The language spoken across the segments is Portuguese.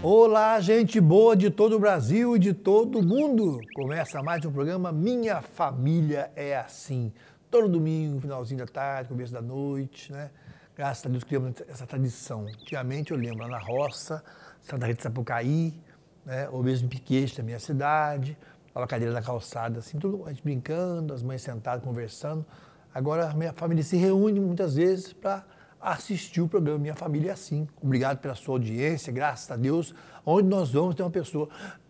Olá, gente boa de todo o Brasil e de todo o mundo. Começa mais um programa Minha Família é Assim. Todo domingo, finalzinho da tarde, começo da noite, né? Graças a Deus criamos essa tradição. Antigamente eu lembro lá na roça, Santa Rita de Sapucaí, né? Ou mesmo em Piquete, da minha cidade, a cadeira na calçada, assim, tudo, a gente brincando, as mães sentadas, conversando. Agora a minha família se reúne muitas vezes para assistir o programa Minha Família é Assim. Obrigado pela sua audiência, graças a Deus. Onde nós vamos tem uma pessoa.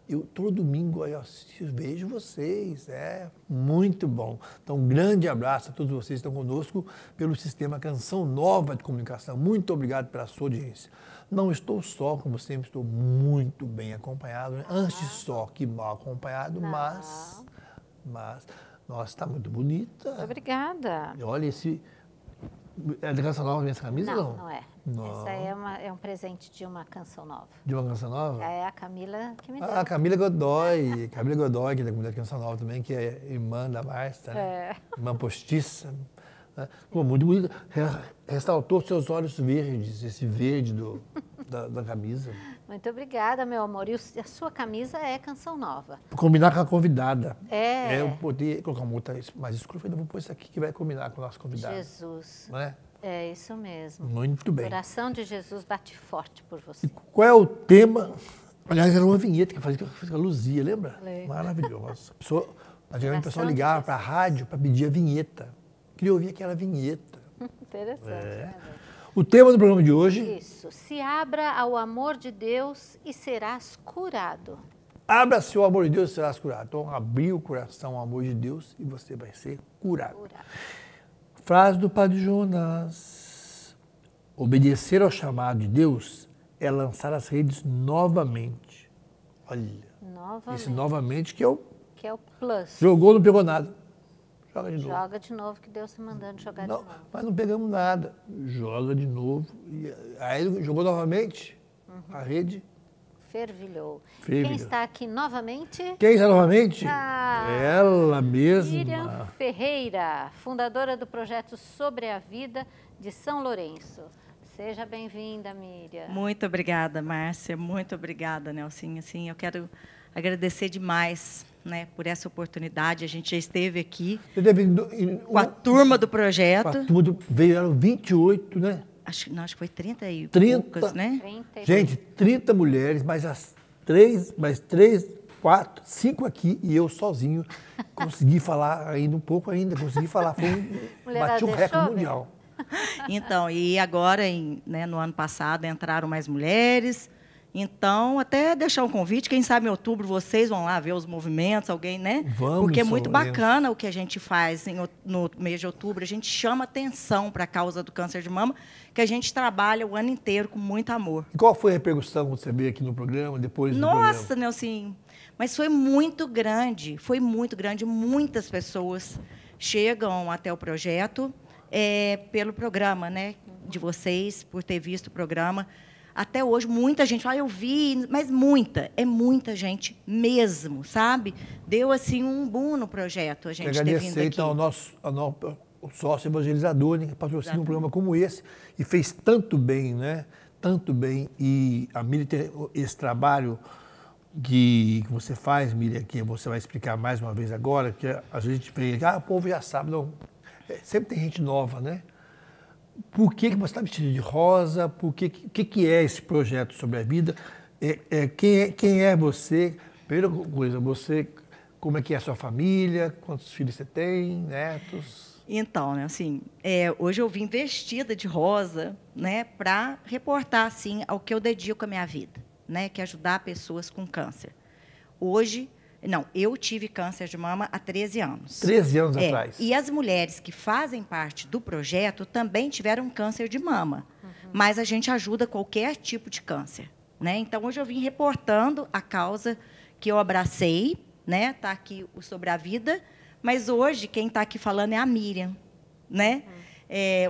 Eu todo domingo eu vejo vocês, é muito bom. Então, um grande abraço a todos vocês que estão conosco pelo sistema Canção Nova de Comunicação. Muito obrigado pela sua audiência. Não estou só, como sempre, estou muito bem acompanhado. Né? Antes só que mal acompanhado, mas nossa, está muito bonita. Muito obrigada. Olha esse... É da Canção Nova essa camisa ou não? Não é. Não. Essa é um presente de uma canção nova. De uma Canção Nova? É a Camila que me deu. Ah, a Camila Godoy. Camila Godoy, que é da Canção Nova também, que é irmã da Márcia, né? Irmã postiça. Né? Ficou muito bonita. Ressaltou seus olhos verdes, esse verde da camisa. Muito obrigada, meu amor. E a sua camisa é Canção Nova. Combinar com a convidada. É. Eu poder colocar uma outra mais escura, eu vou pôr isso aqui que vai combinar com a nossa convidada. Jesus. Não é? É isso mesmo. Muito bem. O coração de Jesus bate forte por você. E qual é o tema? Aliás, era uma vinheta que fazia a Luzia, lembra? Lembro. Maravilhoso. Antigamente o pessoal ligava para a rádio para pedir a vinheta. Queria ouvir aquela vinheta. Interessante, né? O tema do programa de hoje... Isso. Se abra ao amor de Deus e serás curado. Abra-se ao amor de Deus e serás curado. Então, abrir o coração ao amor de Deus e você vai ser curado. Frase do Padre Jonas. Obedecer ao chamado de Deus é lançar as redes novamente. Olha. Novamente. Esse novamente que é o... Que é o plus. Jogou, não pegou nada. Joga de novo. Joga de novo, que Deus está mandando jogar de novo. Mas não pegamos nada. Joga de novo. Aí ele jogou novamente. A rede fervilhou. Fervilhou. Quem está aqui novamente? Quem está novamente? Ah, ela mesma. Miriam Ferreira, fundadora do projeto Sobre a Vida de São Lourenço. Seja bem-vinda, Miriam. Muito obrigada, Márcia. Muito obrigada, Nelson. Assim, eu quero agradecer demais, né, por essa oportunidade. A gente já esteve aqui com a turma do projeto. Com a turma veio 28, né? Acho que foi 30 e 30, poucas, né? 30. Gente, 30 mulheres, mais 5 aqui e eu sozinho. Consegui falar ainda um pouco consegui falar. Bati um recorde mundial. Então, e agora, no ano passado, entraram mais mulheres. Então, até deixar um convite, quem sabe em outubro vocês vão lá ver os movimentos, alguém, né? Vamos, porque é muito bacana o que a gente faz no mês de outubro. A gente chama atenção para a causa do câncer de mama, que a gente trabalha o ano inteiro com muito amor. E qual foi a repercussão que você veio aqui no programa, depois do programa? Nossa, Nelson, mas foi muito grande, Muitas pessoas chegam até o projeto pelo programa, né, de vocês, por ter visto o programa. Até hoje, muita gente fala, eu vi, mas é muita gente mesmo, sabe? Deu, assim, um boom no projeto, a gente ter vindo aqui. Então, o sócio evangelizador, né, que patrocina um programa como esse, e fez tanto bem, né? Tanto bem. E a Miriam tem esse trabalho que você faz, Miriam, que você vai explicar mais uma vez agora, que a gente vê, o povo já sabe, não. Sempre tem gente nova, né? Por que você está vestido de rosa? O que é esse projeto Sobre a Vida? Quem é você? Primeira coisa, como é que é a sua família? Quantos filhos você tem? Netos? Então, né, assim, hoje eu vim vestida de rosa, né, para reportar, assim, ao que eu dedico a minha vida, né, que é ajudar pessoas com câncer. Eu tive câncer de mama há 13 anos. 13 anos atrás. E as mulheres que fazem parte do projeto também tiveram câncer de mama. Mas a gente ajuda qualquer tipo de câncer, né? Então, hoje eu vim reportando a causa que eu abracei, né? Está aqui o Sobre a Vida, mas hoje quem está aqui falando é a Miriam, né?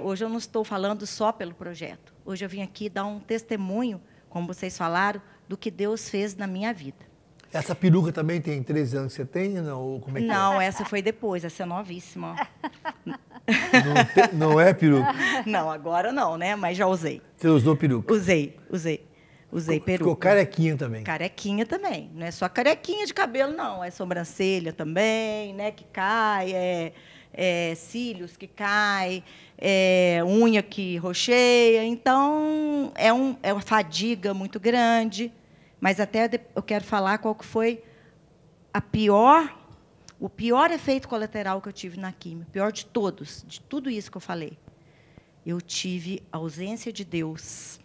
Hoje eu não estou falando só pelo projeto. Hoje eu vim aqui dar um testemunho, como vocês falaram, do que Deus fez na minha vida. Essa peruca também tem 13 anos que você tem? Não, como é que não, essa foi depois, essa é novíssima. Não é peruca? Não, agora não, né? Mas já usei. Você usou peruca? Usei. Usei peruca. Ficou carequinha também. Carequinha também. Não é só carequinha de cabelo, não. É sobrancelha também, né, que cai, cílios que cai, unha que rocheia. Então, é uma fadiga muito grande. Mas até eu quero falar qual que foi o pior efeito colateral que eu tive na quimio. O pior de todos, de tudo isso que eu falei. Eu tive ausência de Deus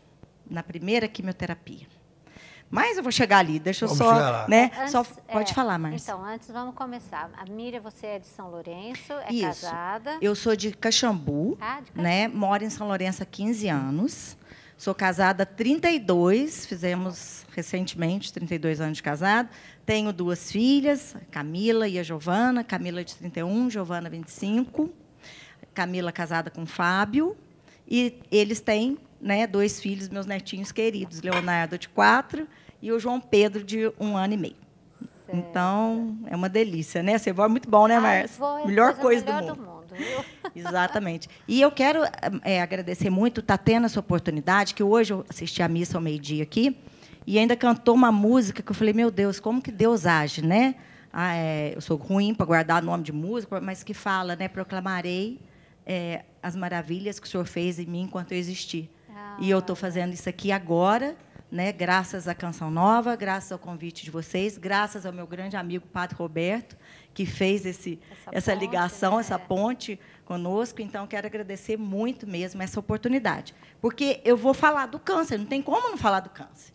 na primeira quimioterapia. Mas eu vou chegar ali, deixa eu só... Né, pode falar, Márcia. Então, antes vamos começar. A Miriam, você é de São Lourenço, Isso. Casada? Eu sou de Caxambu, de Caxambu. Né, moro em São Lourenço há 15 anos. Sou casada há 32, fizemos recentemente 32 anos de casado. Tenho 2 filhas, a Camila e a Giovana. Camila de 31, Giovana 25. Camila casada com Fábio. E eles têm, né, 2 filhos, meus netinhos queridos, Leonardo, de 4, e o João Pedro, de 1 ano e meio. Certo. Então, é uma delícia, né? Você vai muito bom, né, Márcia? Melhor coisa do mundo. Exatamente. E eu quero agradecer muito, está tendo essa oportunidade, que hoje eu assisti a missa ao meio-dia aqui, e ainda cantou uma música que eu falei, meu Deus, como que Deus age, né? Eu sou ruim para guardar nome de música, mas que fala, né? Proclamarei as maravilhas que o Senhor fez em mim enquanto eu existi. E eu estou fazendo isso aqui agora, né, graças à Canção Nova, graças ao convite de vocês, graças ao meu grande amigo Padre Roberto, que fez essa ligação, né? Essa ponte conosco. Então, quero agradecer muito mesmo essa oportunidade. Porque eu vou falar do câncer, não tem como não falar do câncer.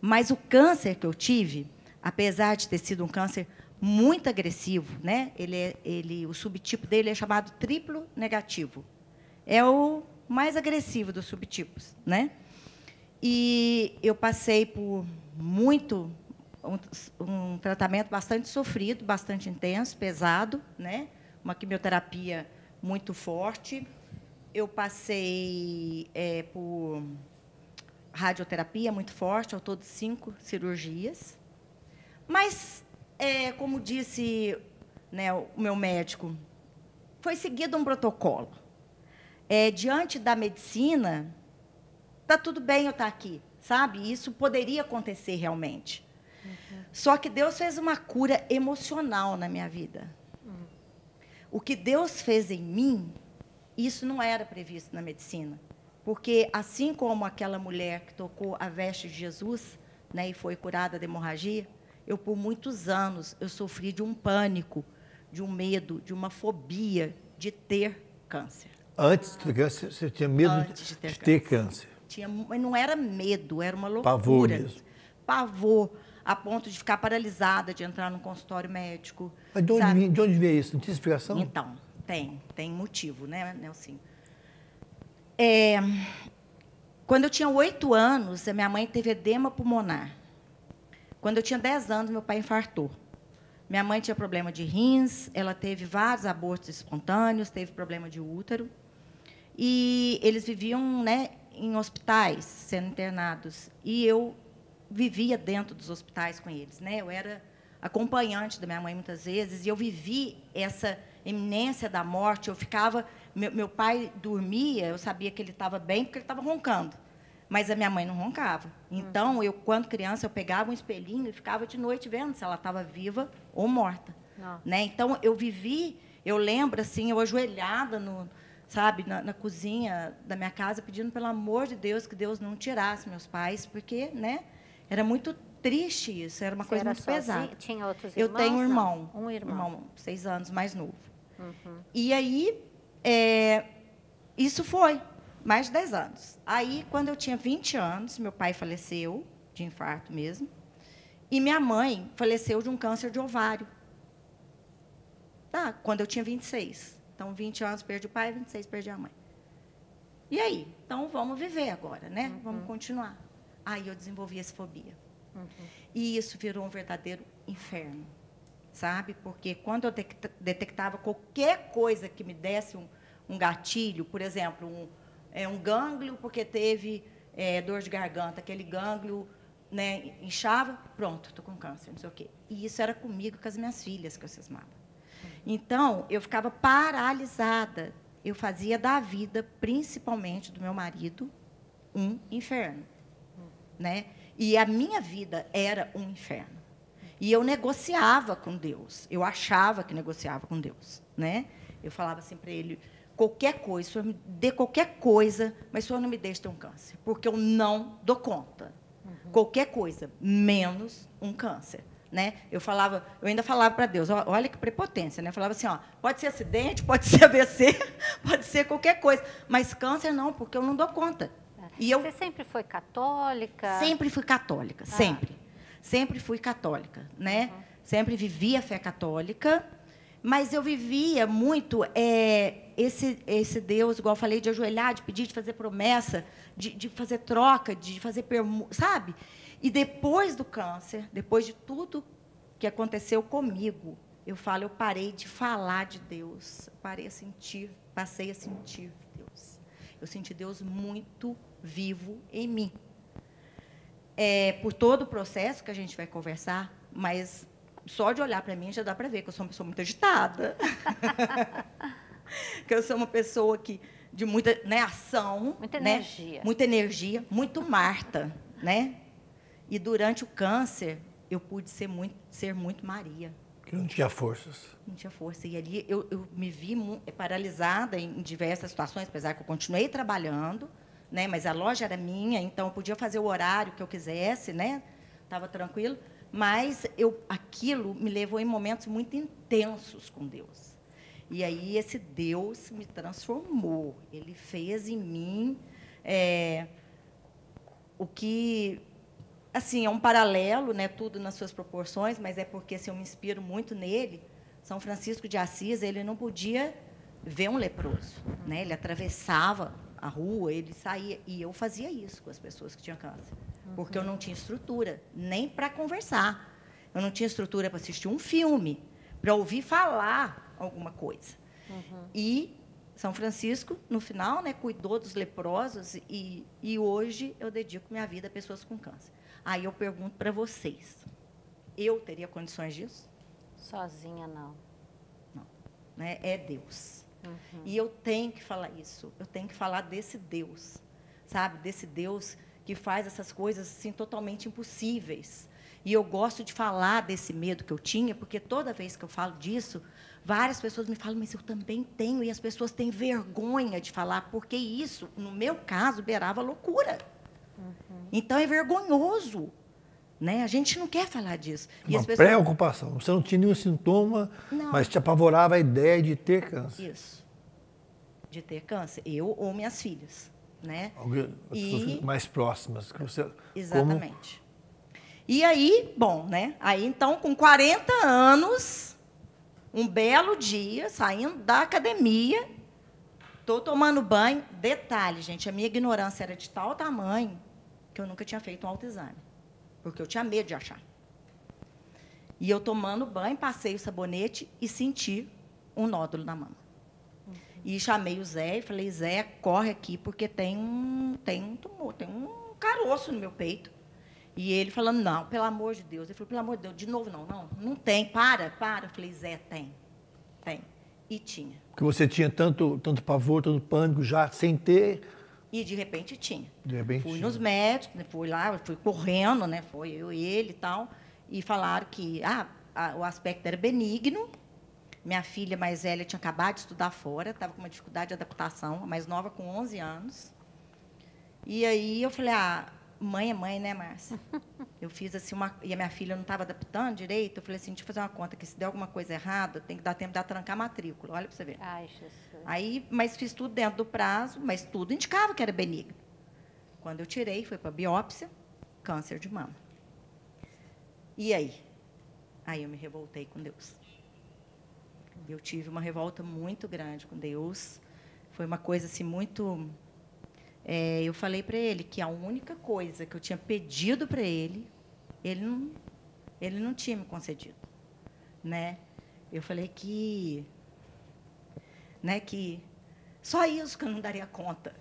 Mas o câncer que eu tive, apesar de ter sido um câncer muito agressivo, né? O subtipo dele é chamado triplo negativo. É o mais agressivo dos subtipos, né? E eu passei por um tratamento bastante sofrido, bastante intenso, pesado, né? Uma quimioterapia muito forte. Eu passei por radioterapia muito forte, ao todo 5 cirurgias. Mas, como disse, né, o meu médico, foi seguido um protocolo. Diante da medicina, está tudo bem eu estar aqui, sabe? Isso poderia acontecer realmente. Só que Deus fez uma cura emocional na minha vida. O que Deus fez em mim, isso não era previsto na medicina. Porque, assim como aquela mulher que tocou a veste de Jesus, né, e foi curada da hemorragia, eu, por muitos anos, eu sofri de um pânico, de um medo, de uma fobia de ter câncer. Antes de ter câncer, você tinha medo de ter câncer? Mas não era medo, era uma loucura. Pavor mesmo. Pavor, a ponto de ficar paralisada, de entrar num consultório médico. Mas de onde veio isso? Não tinha explicação? Então, tem motivo, né, Nelson? Quando eu tinha 8 anos, a minha mãe teve edema pulmonar. Quando eu tinha 10 anos, meu pai infartou. Minha mãe tinha problema de rins, ela teve vários abortos espontâneos, teve problema de útero. E eles viviam, né, em hospitais, sendo internados. E eu vivia dentro dos hospitais com eles, né? Eu era acompanhante da minha mãe muitas vezes, e eu vivi essa iminência da morte. Eu ficava... Meu pai dormia, eu sabia que ele estava bem, porque ele estava roncando. Mas a minha mãe não roncava. Então, quando criança, eu pegava um espelhinho e ficava de noite vendo se ela estava viva ou morta. Né? Então, eu lembro, assim, eu ajoelhada na cozinha da minha casa, pedindo, pelo amor de Deus, que Deus não tirasse meus pais, porque, né, era muito triste isso, era uma coisa muito pesada. Tinha outros irmãos? Eu tenho um irmão. Um irmão. 6 anos mais novo. E aí, isso foi mais de 10 anos. Aí, quando eu tinha 20 anos, meu pai faleceu, de infarto mesmo, e minha mãe faleceu de um câncer de ovário. Quando eu tinha 26. Então, 20 anos perdi o pai, 26 perdi a mãe. E aí? Então, vamos viver agora, né? Vamos continuar. Aí eu desenvolvi essa fobia. E isso virou um verdadeiro inferno, sabe? Porque quando eu detectava qualquer coisa que me desse um gatilho, por exemplo, um gânglio, porque teve dor de garganta, aquele gânglio, né, inchava, pronto, estou com câncer, não sei o quê. E isso era comigo, com as minhas filhas, que eu cismava. Então, eu ficava paralisada. Eu fazia da vida, principalmente do meu marido, um inferno. né? E a minha vida era um inferno. E eu negociava com Deus. Eu achava que negociava com Deus, né? Eu falava assim para ele: qualquer coisa, o senhor me dê qualquer coisa, mas o senhor não me deixe ter um câncer, porque eu não dou conta. Qualquer coisa, menos um câncer, né? Eu ainda falava para Deus, olha que prepotência, né? Eu falava assim, ó, pode ser acidente, pode ser AVC, pode ser qualquer coisa, mas câncer não, porque eu não dou conta. E você sempre foi católica? Sempre fui católica, sempre. Sempre fui católica, né? Sempre vivi a fé católica, mas eu vivia muito esse Deus, igual eu falei, de ajoelhar, de pedir, de fazer promessa, de fazer troca, de fazer sabe? E depois do câncer, depois de tudo que aconteceu comigo, eu parei de falar de Deus, passei a sentir Deus. Eu senti Deus muito vivo em mim. Por todo o processo que a gente vai conversar, mas só de olhar para mim já dá para ver que eu sou uma pessoa muito agitada, que eu sou uma pessoa de muita, né, ação, muita energia, muito Marta, né? E durante o câncer eu pude ser muito Maria. Que não tinha forças. Não tinha força. E ali eu me vi paralisada em diversas situações, apesar que eu continuei trabalhando, né? Mas a loja era minha, então eu podia fazer o horário que eu quisesse, né? Estava tranquilo. Mas aquilo me levou em momentos muito intensos com Deus. E aí esse Deus me transformou. Ele fez em mim o que, assim, é um paralelo, né? Tudo nas suas proporções, mas é porque assim, eu me inspiro muito nele. São Francisco de Assis, ele não podia ver um leproso, né? Ele atravessava a rua, ele saía, e eu fazia isso com as pessoas que tinham câncer, porque eu não tinha estrutura nem para conversar, eu não tinha estrutura para assistir um filme, para ouvir falar alguma coisa. E São Francisco, no final, né, cuidou dos leprosos, e hoje eu dedico minha vida a pessoas com câncer. Aí eu pergunto para vocês, eu teria condições disso? Sozinha, não. Não, né? É Deus. E eu tenho que falar isso, eu tenho que falar desse Deus, sabe? Desse Deus que faz essas coisas assim, totalmente impossíveis. E eu gosto de falar desse medo que eu tinha, porque toda vez que eu falo disso, várias pessoas me falam, mas eu também tenho, e as pessoas têm vergonha de falar, porque isso, no meu caso, beirava loucura. Então, é vergonhoso. Né? A gente não quer falar disso. E uma preocupação. Você não tinha nenhum sintoma, mas te apavorava a ideia de ter câncer. Isso. De ter câncer. Eu ou minhas filhas. Né? As pessoas mais próximas. Que você, exatamente. E aí, bom, né? Aí, então, com 40 anos, um belo dia, saindo da academia, estou tomando banho. Detalhe, gente, a minha ignorância era de tal tamanho que eu nunca tinha feito um autoexame. Porque eu tinha medo de achar. E eu tomando banho, passei o sabonete e senti um nódulo na mama. E chamei o Zé e falei, Zé, corre aqui, porque tem um tumor, tem um caroço no meu peito. E ele falando, não, pelo amor de Deus. Ele falou, pelo amor de Deus, de novo, não tem, para. Eu falei, Zé, tem. E tinha. Porque você tinha tanto pavor, tanto pânico já, sem ter... E, de repente, tinha. De repente, fui nos médicos, fui lá, fui correndo, né? Foi eu e ele e tal. E falaram que o aspecto era benigno. Minha filha mais velha tinha acabado de estudar fora, estava com uma dificuldade de adaptação, a mais nova com 11 anos. E aí eu falei, mãe é mãe, né, Márcia? Eu fiz assim e a minha filha não estava adaptando direito. Eu falei assim, deixa eu fazer uma conta, que se der alguma coisa errada, tem que dar tempo de trancar a matrícula. Olha para você ver. Ai, Jesus. Aí, mas fiz tudo dentro do prazo, mas tudo indicava que era benigno. Quando eu tirei, foi para biópsia, câncer de mama. E aí? Aí eu me revoltei com Deus. Eu tive uma revolta muito grande com Deus. Foi uma coisa assim muito... eu falei para ele que a única coisa que eu tinha pedido para ele não tinha me concedido, né? Eu falei que só isso que eu não daria conta.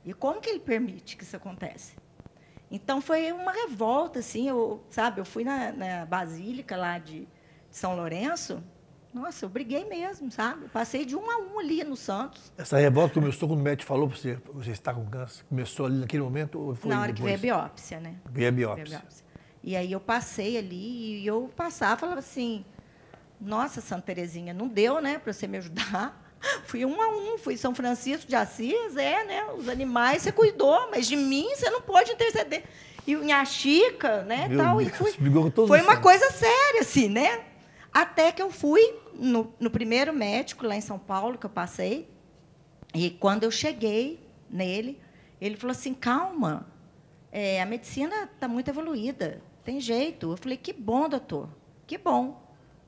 E como que ele permite que isso aconteça? Então foi uma revolta, assim. Eu fui na basílica lá de São Lourenço Nossa, eu briguei mesmo, sabe? Eu passei de 1 a 1 ali no Santos. Essa revolta começou quando o médico falou para você, você está com câncer? Começou ali naquele momento ou foi Na hora depois? que veio a biópsia, né? Veio a biópsia. E aí eu passei ali e eu passava, falava assim, nossa, Santa Terezinha, não deu, né, para você me ajudar. Fui 1 a 1, fui São Francisco de Assis, né? Os animais você cuidou, mas de mim você não pode interceder. E minha Chica, né, Meu tal, Deus, e fui. brigou com todos Foi os uma santos. coisa séria, assim, né? Até que eu fui no primeiro médico lá em São Paulo que eu passei, e quando eu cheguei nele, ele falou assim, calma, a medicina está muito evoluída, tem jeito. Eu falei, que bom, doutor, que bom,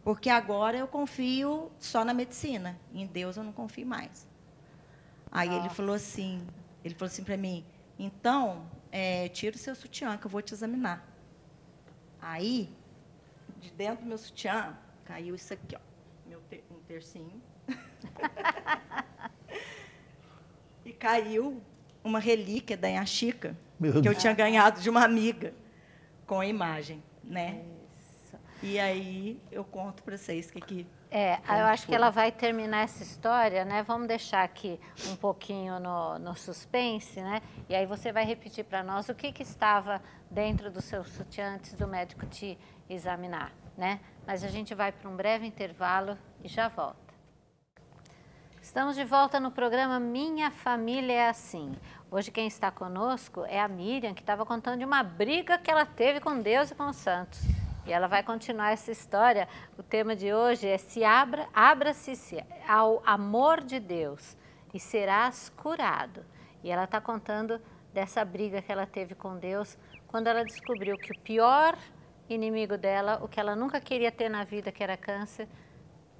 porque agora eu confio só na medicina, em Deus eu não confio mais. Aí ele falou assim para mim, então, tira o seu sutiã que eu vou te examinar. Aí, de dentro do meu sutiã, caiu isso aqui, ó, um tercinho. E caiu uma relíquia da Inha Chica, que eu tinha ganhado de uma amiga, com a imagem, né? Isso. E aí eu conto para vocês que eu acho que ela vai terminar essa história, né? Vamos deixar aqui um pouquinho no suspense, né? E aí você vai repetir para nós o que estava dentro do seu sutiã antes do médico te examinar, né? Mas a gente vai para um breve intervalo e já volta. Estamos de volta no programa Minha Família é Assim. Hoje quem está conosco é a Miriam, que estava contando de uma briga que ela teve com Deus e com os santos. E ela vai continuar essa história. O tema de hoje é abra-se ao amor de Deus e serás curado. E ela está contando dessa briga que ela teve com Deus quando ela descobriu que o pior inimigo dela, o que ela nunca queria ter na vida, que era câncer,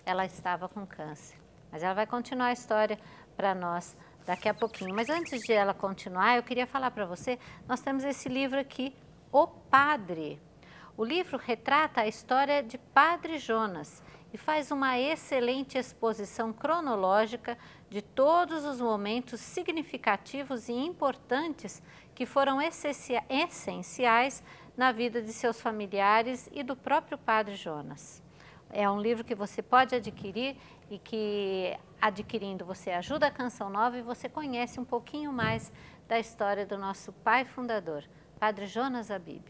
ela estava com câncer. Mas ela vai continuar a história para nós daqui a pouquinho. Mas antes de ela continuar, eu queria falar para você, nós temos esse livro aqui, O Padre. O livro retrata a história de Padre Jonas e faz uma excelente exposição cronológica de todos os momentos significativos e importantes que foram essenciais na vida de seus familiares e do próprio Padre Jonas. É um livro que você pode adquirir e que, adquirindo, você ajuda a Canção Nova e você conhece um pouquinho mais da história do nosso pai fundador, Padre Jonas Abib.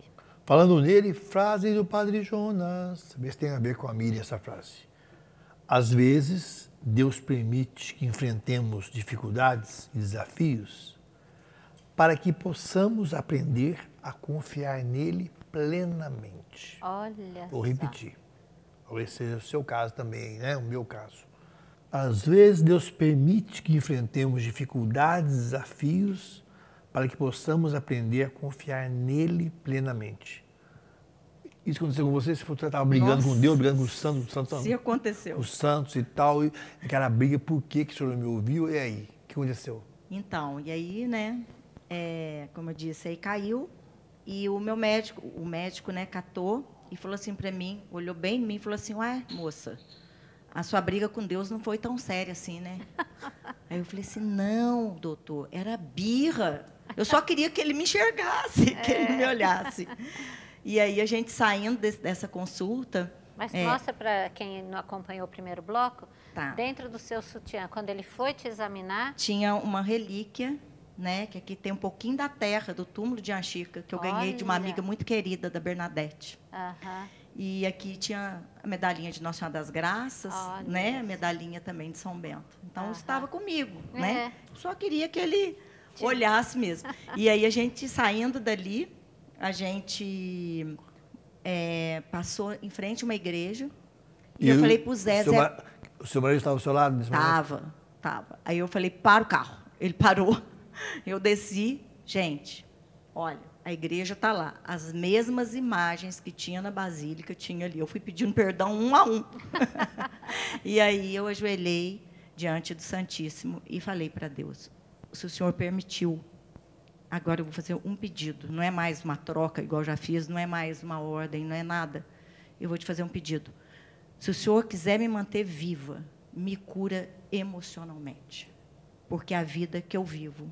Falando nele, frase do Padre Jonas. Vê se tem a ver com a Miriam essa frase. Às vezes, Deus permite que enfrentemos dificuldades e desafios para que possamos aprender a confiar nele plenamente. Olha Vou repetir. Talvez seja o seu caso também, né? O meu caso. Às vezes, Deus permite que enfrentemos dificuldades e desafios para que possamos aprender a confiar nele plenamente. Isso aconteceu com você? Você estava brigando com Deus, brigando com os santos? Se aconteceu. Os santos e tal, e aquela briga, por que o senhor não me ouviu? E aí? O que aconteceu? Então, e aí, né, como eu disse, aí caiu, e o médico, né, catou e falou assim para mim, olhou bem em mim e falou assim, ué, moça, a sua briga com Deus não foi tão séria assim, né? Aí eu falei assim, não, doutor, era birra. Eu só queria que ele me enxergasse, que ele me olhasse. E aí, a gente saindo dessa consulta... Mas mostra para quem não acompanhou o primeiro bloco, tá. Dentro do seu sutiã, quando ele foi te examinar... Tinha uma relíquia, né, que aqui tem um pouquinho da terra, do túmulo de Inha Chica, que eu ganhei de uma amiga muito querida, da Bernadette. E aqui tinha a medalhinha de Nossa Senhora das Graças, né, a medalhinha também de São Bento. Então, estava comigo, né? Só queria que ele olhasse mesmo. E aí, a gente saindo dali, a gente passou em frente a uma igreja, e eu falei para o Zé... O seu marido estava ao seu lado nesse momento? Estava. Aí eu falei, para o carro. Ele parou. Eu desci. Gente, olha, a igreja está lá. As mesmas imagens que tinha na Basílica, tinha ali. Eu fui pedindo perdão 1 a 1. E aí eu ajoelhei diante do Santíssimo e falei para Deus, se o Senhor permitiu, agora eu vou fazer um pedido. Não é mais uma troca, igual eu já fiz, não é mais uma ordem, não é nada. Eu vou te fazer um pedido. Se o Senhor quiser me manter viva, me cura emocionalmente. Porque a vida que eu vivo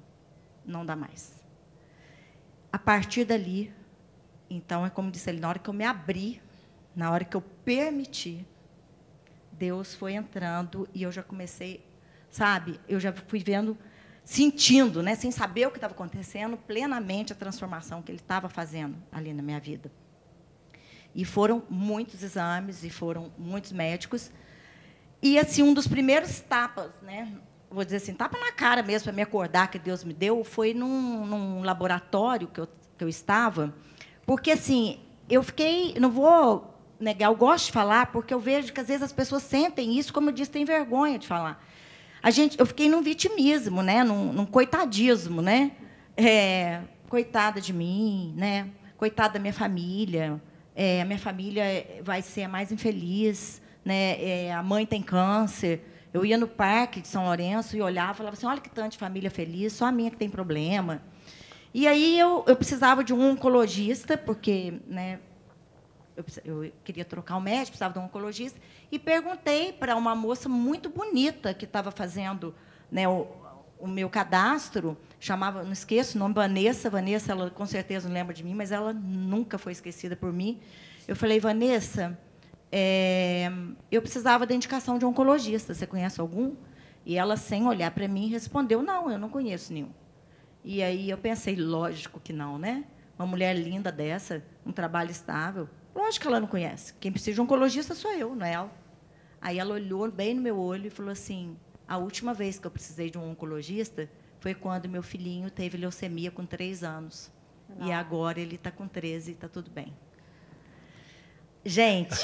não dá mais. A partir dali, então, é como disse ele, na hora que eu me abri, na hora que eu permiti, Deus foi entrando e eu já comecei, sabe, eu já fui vendo, sentindo, né, sem saber o que estava acontecendo, plenamente a transformação que ele estava fazendo ali na minha vida. E foram muitos exames, e foram muitos médicos. E, assim, um dos primeiros tapas, né, vou dizer assim, tapa na cara mesmo, para me acordar, que Deus me deu, foi num laboratório que eu estava, porque, assim, eu fiquei, não vou negar, eu gosto de falar, porque eu vejo que, às vezes, as pessoas sentem isso, como eu disse, têm vergonha de falar. Eu fiquei num vitimismo, né, num coitadismo, né, coitada de mim, né, coitada da minha família, a minha família vai ser a mais infeliz, né, a mãe tem câncer. Eu ia no parque de São Lourenço e olhava e falava assim, olha que tanto de família feliz, só a minha que tem problema. E aí eu precisava de um oncologista, porque, né, eu queria trocar o médico, precisava de um oncologista, e perguntei para uma moça muito bonita que estava fazendo, né, o meu cadastro, chamava, não esqueço o nome, Vanessa, ela com certeza não lembra de mim, mas ela nunca foi esquecida por mim. Eu falei, Vanessa, eu precisava da indicação de um oncologista, você conhece algum? E ela, sem olhar para mim, respondeu, não, eu não conheço nenhum. E aí eu pensei, lógico que não, né? Uma mulher linda dessa, um trabalho estável, lógico que ela não conhece. Quem precisa de um oncologista sou eu, não é ela. Aí ela olhou bem no meu olho e falou assim, a última vez que eu precisei de um oncologista foi quando meu filhinho teve leucemia com 3 anos. Não. E agora ele está com 13 e está tudo bem. Gente,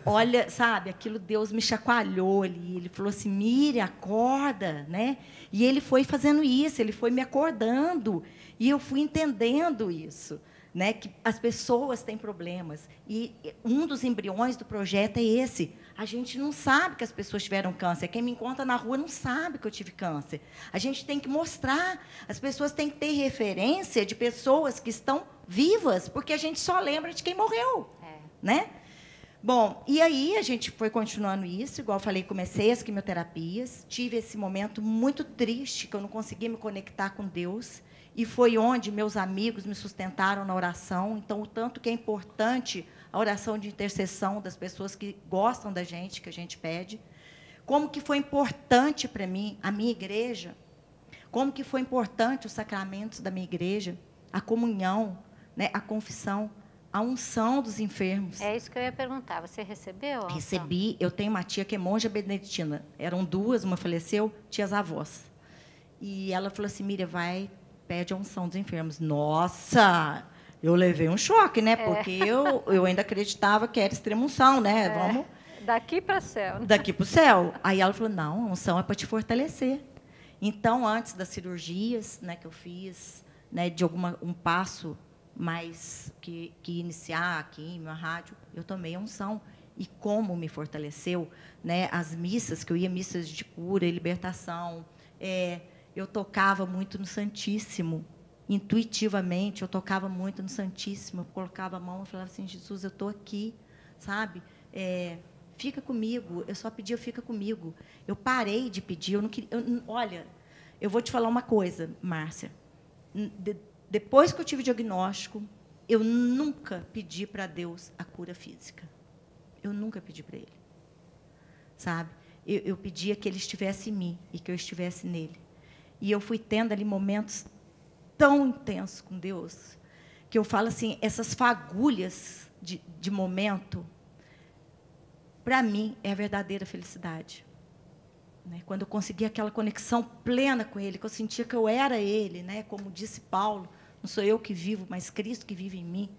olha, sabe, aquilo Deus me chacoalhou ali. Ele falou assim, Miriam, acorda, né? E ele foi fazendo isso, ele foi me acordando. E eu fui entendendo isso, né? Que as pessoas têm problemas. E um dos embriões do projeto é esse. A gente não sabe que as pessoas tiveram câncer. Quem me encontra na rua não sabe que eu tive câncer. A gente tem que mostrar. As pessoas têm que ter referência de pessoas que estão vivas, porque a gente só lembra de quem morreu, né? Bom, e aí a gente foi continuando isso, igual eu falei, comecei as quimioterapias, tive esse momento muito triste, que eu não conseguia me conectar com Deus, e foi onde meus amigos me sustentaram na oração. Então, o tanto que é importante a oração de intercessão das pessoas que gostam da gente, que a gente pede, como que foi importante para mim a minha igreja, como que foi importante os sacramentos da minha igreja, a comunhão, né, a confissão, a unção dos enfermos. É isso que eu ia perguntar. Você recebeu? A unção? Recebi. Eu tenho uma tia que é monja beneditina. Eram 2, uma faleceu, tias avós. E ela falou assim, Miriam, vai, pede a unção dos enfermos. Nossa! Eu levei um choque, né? Porque eu ainda acreditava que era extrema-unção, né? Vamos... Daqui para o céu. Daqui para o céu. Aí ela falou, não, a unção é para te fortalecer. Então, antes das cirurgias, né, que eu fiz, né, de um passo mais que iniciar a quimio, a rádio, eu tomei a unção. E como me fortaleceu, né, as missas, que eu ia missas de cura e libertação, eu tocava muito no Santíssimo, intuitivamente, eu tocava muito no Santíssimo, eu colocava a mão e falava assim, Jesus, eu estou aqui, sabe? Fica comigo, eu só pedia, fica comigo. Eu parei de pedir, eu não queria... olha, eu vou te falar uma coisa, Márcia, depois que eu tive o diagnóstico, eu nunca pedi para Deus a cura física. Eu nunca pedi para Ele. Sabe? Eu pedia que Ele estivesse em mim e que eu estivesse nele. E eu fui tendo ali momentos tão intensos com Deus, que eu falo assim, essas fagulhas de momento, para mim, é a verdadeira felicidade. Né? Quando eu consegui aquela conexão plena com Ele, que eu sentia que eu era Ele, né? Como disse Paulo, não sou eu que vivo, mas Cristo que vive em mim.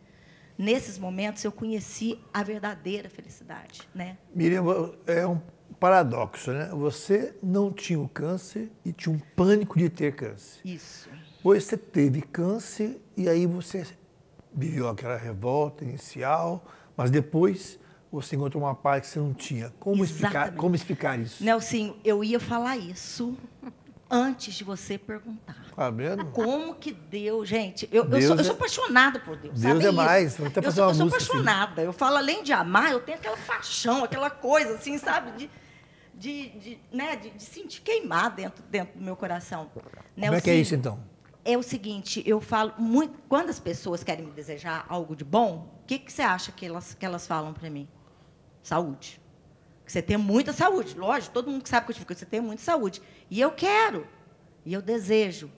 Nesses momentos, eu conheci a verdadeira felicidade. Né? Miriam, é um paradoxo, né? Você não tinha o câncer e tinha um pânico de ter câncer. Isso. Pois você teve câncer e aí você viveu aquela revolta inicial, mas depois você encontrou uma paz que você não tinha. Como explicar isso? Nelsinho, eu ia falar isso antes de você perguntar. Tá vendo? Como que Deus... Gente, eu sou apaixonada por Deus. Deus sabe é mais. Isso? Vou até fazer uma música. Eu sou apaixonada. Assim. Eu falo, além de amar, eu tenho aquela paixão, aquela coisa, assim, sabe? De sentir queimar dentro do meu coração. Como é que é isso, então? É o seguinte, eu falo muito... Quando as pessoas querem me desejar algo de bom, o que você acha que elas falam para mim? Saúde. que você tenha muita saúde. Lógico, todo mundo que sabe que eu tive, que você tenha muita saúde. E eu quero, e eu desejo.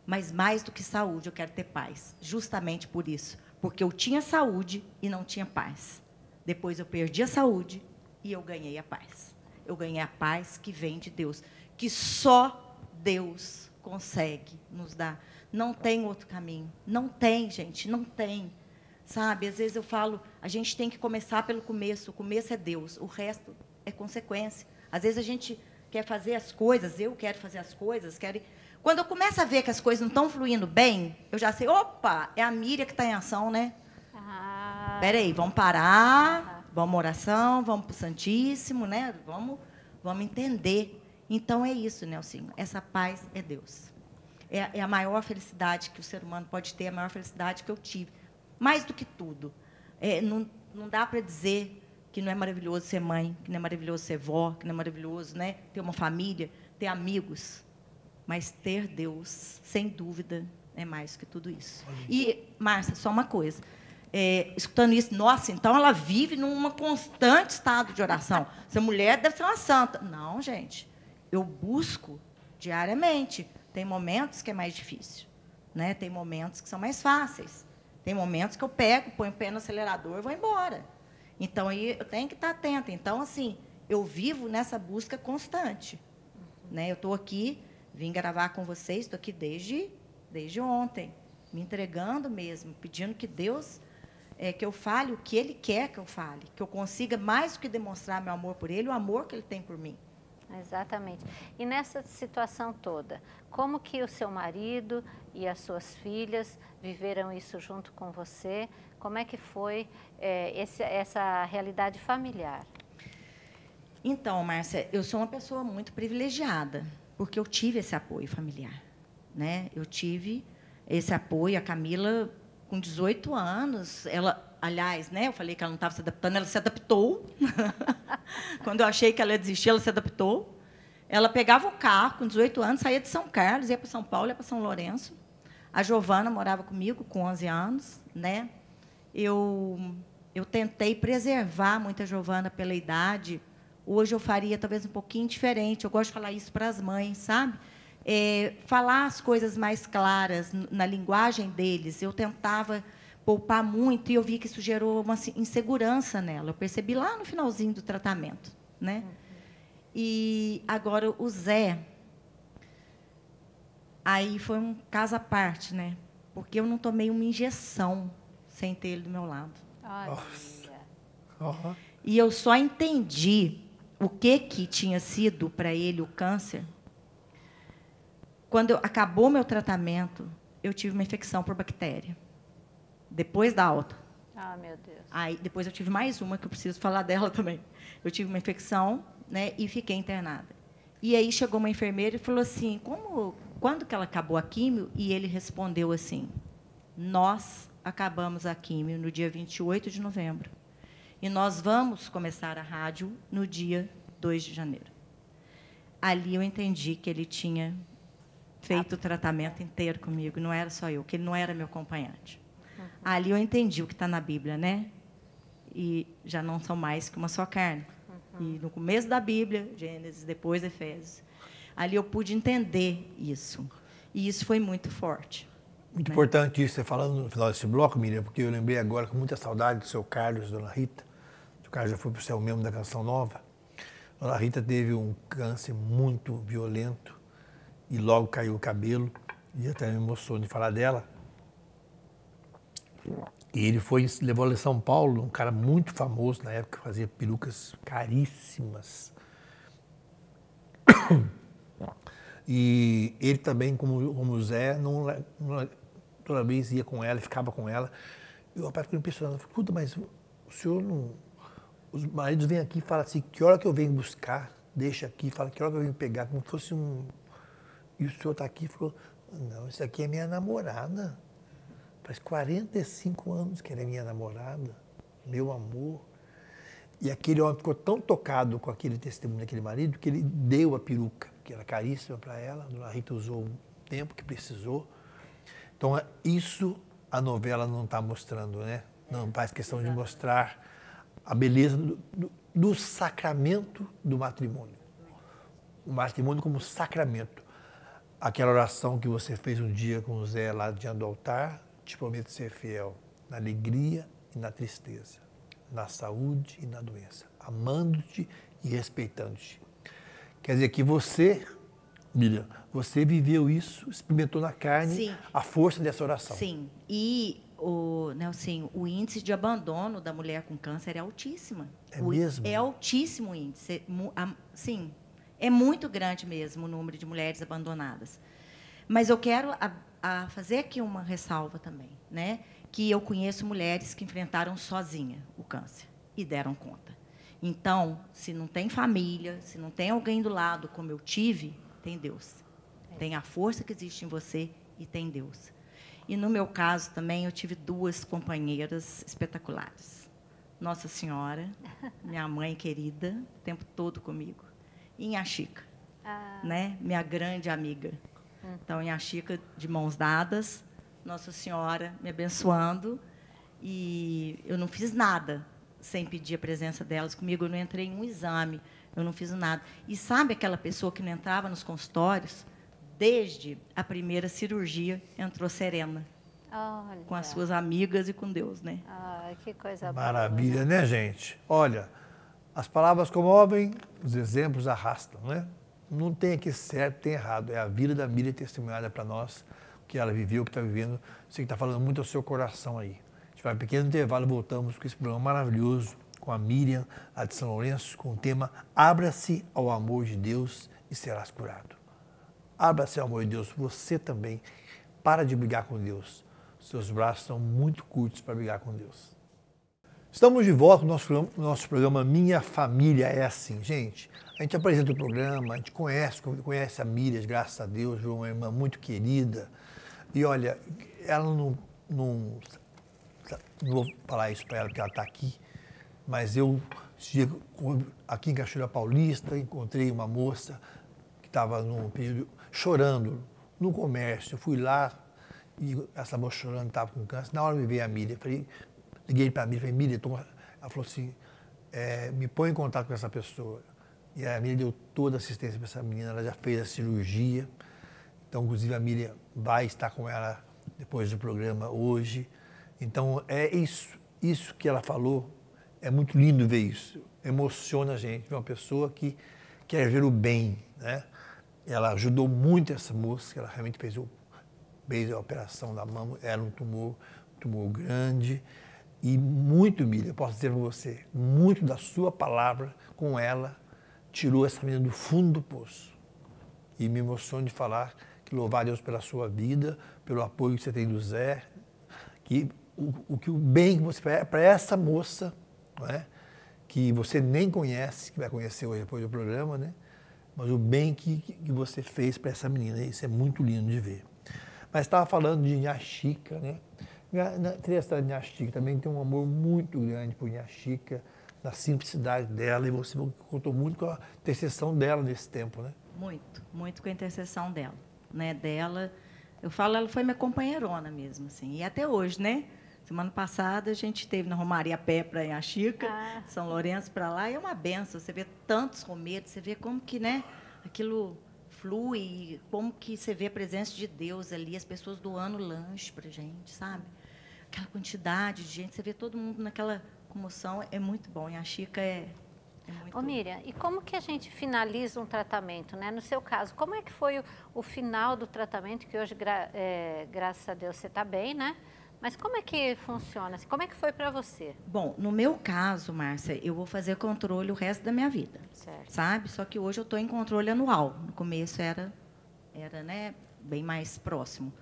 Mas mais do que saúde, eu quero ter paz. Justamente por isso. Porque eu tinha saúde e não tinha paz. Depois eu perdi a saúde e eu ganhei a paz. Eu ganhei a paz que vem de Deus. Que só Deus consegue nos dar. Não tem outro caminho. Não tem, gente, não tem. Sabe, às vezes eu falo, a gente tem que começar pelo começo. O começo é Deus, o resto é consequência. Às vezes a gente quer fazer as coisas, eu quero fazer as coisas, quero... Quando eu começo a ver que as coisas não estão fluindo bem, eu já sei, opa, é a Miriam que está em ação, né? Espera aí, vamos parar, vamos oração, vamos para o Santíssimo, né? Vamos entender. Então, é isso, Nelsinho, essa paz é Deus. É a maior felicidade que o ser humano pode ter, a maior felicidade que eu tive. Mais do que tudo. Não dá para dizer que não é maravilhoso ser mãe, que não é maravilhoso ser vó, que não é maravilhoso, né, ter uma família, ter amigos. Mas ter Deus, sem dúvida, é mais que tudo isso. E, Márcia, só uma coisa. Escutando isso, nossa, então ela vive num constante estado de oração. Essa mulher deve ser uma santa. Não, gente. Eu busco diariamente. Tem momentos que é mais difícil, né? Tem momentos que são mais fáceis. Tem momentos que eu pego, ponho o pé no acelerador e vou embora. Então, aí eu tenho que estar atenta. Então, assim, eu vivo nessa busca constante. Né? Eu estou aqui... Vim gravar com vocês, estou aqui desde ontem, me entregando mesmo, pedindo que Deus, que eu fale o que Ele quer que eu fale, que eu consiga mais do que demonstrar meu amor por Ele, o amor que Ele tem por mim. Exatamente. E nessa situação toda, como que o seu marido e as suas filhas viveram isso junto com você? Como é que foi essa realidade familiar? Então, Márcia, eu sou uma pessoa muito privilegiada, porque eu tive esse apoio familiar, né? Eu tive esse apoio. A Camila, com 18 anos, ela, aliás, né? Eu falei que ela não estava se adaptando, ela se adaptou. Quando eu achei que ela ia desistir, ela se adaptou. Ela pegava o carro, com 18 anos, saía de São Carlos, ia para São Paulo, ia para São Lourenço. A Giovana morava comigo, com 11 anos, né? Eu tentei preservar muito a Giovana pela idade. Hoje eu faria talvez um pouquinho diferente. Eu gosto de falar isso para as mães, sabe? Falar as coisas mais claras na linguagem deles. Eu tentava poupar muito e eu vi que isso gerou uma insegurança nela. Eu percebi lá no finalzinho do tratamento, né? E agora o Zé, aí foi um caso à parte, né? Porque eu não tomei uma injeção sem ter ele do meu lado. Nossa. Uhum. E eu só entendi o que tinha sido para ele o câncer quando acabou meu tratamento. Eu tive uma infecção por bactéria depois da alta. Ah, meu Deus. Aí depois eu tive mais uma que eu preciso falar dela também. Eu tive uma infecção, né, e fiquei internada. E aí chegou uma enfermeira e falou assim: quando que ela acabou a químio? E ele respondeu assim: nós acabamos a químio no dia 28 de novembro. E nós vamos começar a rádio no dia 2 de janeiro. Ali eu entendi que ele tinha feito o tratamento inteiro comigo, não era só eu, que ele não era meu acompanhante. Uhum. Ali eu entendi o que está na Bíblia, né? E já não são mais que uma só carne. Uhum. E no começo da Bíblia, Gênesis, depois Efésios, ali eu pude entender isso. E isso foi muito forte. Muito importante isso, você falando no final desse bloco, Miriam, porque eu lembrei agora com muita saudade do seu Carlos, dona Rita. O Carlos já foi para o céu mesmo da Canção Nova. Dona Rita teve um câncer muito violento e logo caiu o cabelo. E até me emocionou de falar dela. E ele levou ela em São Paulo, um cara muito famoso na época, fazia perucas caríssimas. E ele também, como o Zé, toda vez ia com ela, ficava com ela. E o rapaz ficou impressionado. Falei: puta, mas o senhor não... Os maridos vêm aqui e falam assim: que hora que eu venho buscar? Deixa aqui, fala que hora que eu venho pegar, como se fosse um... E o senhor está aqui e falou: não, isso aqui é minha namorada. Faz 45 anos que ela é minha namorada, meu amor. E aquele homem ficou tão tocado com aquele testemunho daquele marido que ele deu a peruca, que era caríssima para ela. A dona Rita usou o tempo que precisou. Então, isso a novela não está mostrando, né? Não faz questão de mostrar a beleza do sacramento do matrimônio. O matrimônio como sacramento. Aquela oração que você fez um dia com o Zé lá diante do altar, te prometo ser fiel na alegria e na tristeza, na saúde e na doença, amando-te e respeitando-te. Quer dizer que você, Miriam, você viveu isso, experimentou na carne Sim. a força dessa oração. Sim, e Nelson, o índice de abandono da mulher com câncer é altíssimo. É mesmo? É altíssimo o índice. Sim, é muito grande mesmo o número de mulheres abandonadas. Mas eu quero fazer aqui uma ressalva também, né? Que eu conheço mulheres que enfrentaram sozinha o câncer e deram conta. Então, se não tem família, se não tem alguém do lado como eu tive, tem Deus. Tem a força que existe em você e tem Deus. E, no meu caso, também, eu tive 2 companheiras espetaculares. Nossa Senhora, minha mãe querida, o tempo todo comigo. E Inha Chica, né? Minha grande amiga. Então, Inha Chica, de mãos dadas, Nossa Senhora me abençoando. E eu não fiz nada sem pedir a presença delas comigo. Eu não entrei em um exame, eu não fiz nada. E sabe aquela pessoa que não entrava nos consultórios? Desde a primeira cirurgia, entrou serena. Olha. Com as suas amigas e com Deus, né? Ai, que coisa Maravilha, boa, né, gente? Olha, as palavras comovem, os exemplos arrastam, né? Não tem aqui certo, tem errado. É a vida da Miriam testemunhada para nós, que ela viveu, que está vivendo. Sei que está falando muito ao seu coração aí. A gente vai um pequeno intervalo, voltamos com esse programa maravilhoso, com a Miriam, a de São Lourenço, com o tema Abra-se ao amor de Deus e serás curado. Abra-se ao amor de Deus, você também. Para de brigar com Deus. Seus braços são muito curtos para brigar com Deus. Estamos de volta no nosso programa Minha Família é Assim. Gente, a gente apresenta o programa, a gente conhece a Miriam, graças a Deus, uma irmã muito querida. E olha, ela não vou falar isso para ela, porque ela está aqui, mas aqui em Cachoeira Paulista, encontrei uma moça que estava num período chorando no comércio. Eu fui lá e essa moça chorando, estava com câncer. Na hora me veio a Miriam, liguei para a Miriam, falei, Miriam, ela falou assim, me põe em contato com essa pessoa. E a Miriam deu toda a assistência para essa menina, ela já fez a cirurgia. Então, inclusive, a Miriam vai estar com ela depois do programa hoje. Então, é isso que ela falou, é muito lindo ver isso. Emociona a gente, ver uma pessoa que quer ver o bem, né? Ela ajudou muito essa moça, ela realmente fez a operação da mama, era um tumor grande. E muito, Miriam, posso dizer para você, muito da sua palavra com ela tirou essa menina do fundo do poço. E me emociona de falar que louvar a Deus pela sua vida, pelo apoio que você tem do Zé, que o bem que você faz para essa moça, não é? Que você nem conhece, que vai conhecer hoje depois do programa, né? Mas o bem que você fez para essa menina, isso é muito lindo de ver. Mas estava falando de Inha Chica, né? Na história de Inha Chica também tem um amor muito grande por Inha Chica, na simplicidade dela, e você contou muito com a intercessão dela nesse tempo, né? Muito com a intercessão dela, né? Eu falo, ela foi minha companheirona mesmo, assim, e até hoje, né? Semana passada a gente esteve na Romaria a pé para Inha Chica, São Lourenço para lá, e é uma benção, você vê tantos romeiros, você vê como que, né, aquilo flui, como que você vê a presença de Deus ali, as pessoas doando lanche para a gente, sabe? Aquela quantidade de gente, você vê todo mundo naquela comoção, é muito bom, Inha Chica é muito bom. Miriam, e como que a gente finaliza um tratamento, né? No seu caso, como é que foi o final do tratamento, que hoje, graças a Deus, você está bem, né? Mas como é que funciona? Como é que foi para você? Bom, no meu caso, Márcia, eu vou fazer controle o resto da minha vida, certo. Sabe? Só que hoje eu estou em controle anual. No começo era né, bem mais próximo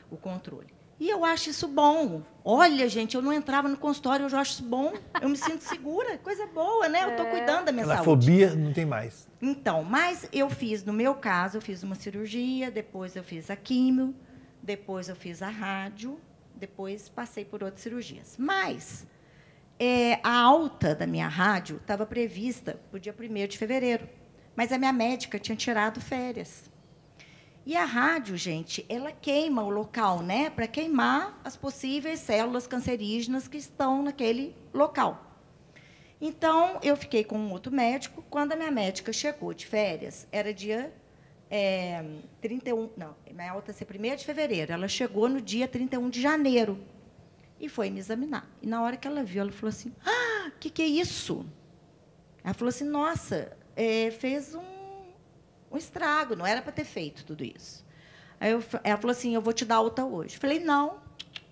o controle. E eu acho isso bom. Olha, gente, eu não entrava no consultório, eu acho isso bom. Eu me sinto segura, coisa boa, né? Eu estou cuidando da minha saúde. A fobia não tem mais. Então, mas eu fiz, no meu caso, eu fiz uma cirurgia, depois eu fiz a químio, depois eu fiz a rádio, depois passei por outras cirurgias. Mas a alta da minha rádio estava prevista para o dia 1º de fevereiro. Mas a minha médica tinha tirado férias. E a rádio, gente, ela queima o local, né? Para queimar as possíveis células cancerígenas que estão naquele local. Então, eu fiquei com um outro médico. Quando a minha médica chegou de férias, era dia 31... Não, minha alta ia ser 1º de fevereiro. Ela chegou no dia 31 de janeiro e foi me examinar. E, na hora que ela viu, ela falou assim, o que é isso? Ela falou assim, nossa, fez um estrago, não era para ter feito tudo isso. Aí ela falou assim, eu vou te dar alta hoje. Eu falei, não,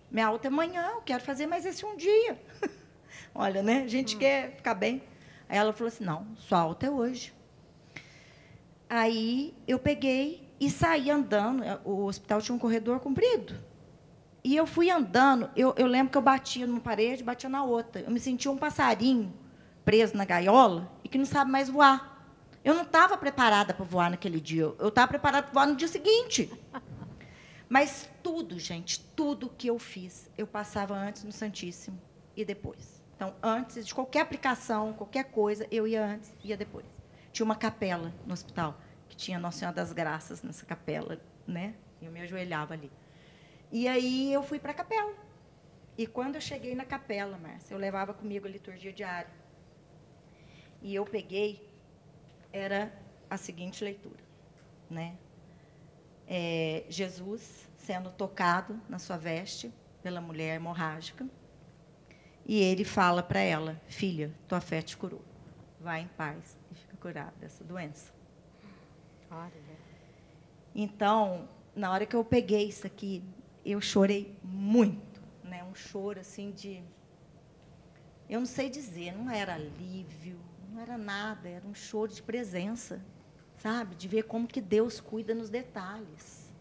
minha alta é amanhã, eu quero fazer mais esse um dia. Olha, né? A gente quer ficar bem. Aí ela falou assim, não, sua alta é hoje. Aí eu peguei e saí andando. O hospital tinha um corredor comprido. E eu fui andando, eu lembro que eu batia numa parede, batia na outra. Eu me sentia um passarinho preso na gaiola e que não sabe mais voar. Eu não estava preparada para voar naquele dia. Eu estava preparada para voar no dia seguinte. Mas tudo, gente, tudo que eu fiz, eu passava antes no Santíssimo e depois. Então, antes de qualquer aplicação, qualquer coisa, eu ia antes, ia depois. Tinha uma capela no hospital, que tinha Nossa Senhora das Graças nessa capela, né? Eu me ajoelhava ali. E aí eu fui para a capela. E quando eu cheguei na capela, Márcia, eu levava comigo a liturgia diária. E eu peguei, era a seguinte leitura, né? Jesus sendo tocado na sua veste pela mulher hemorrágica. E ele fala para ela, filha, tua fé te curou. Vai em paz e fica curada dessa doença. Olha. Então, na hora que eu peguei isso aqui, eu chorei muito, né? Um choro assim de... Eu não sei dizer, não era alívio, não era nada, era um choro de presença, sabe? De ver como que Deus cuida nos detalhes.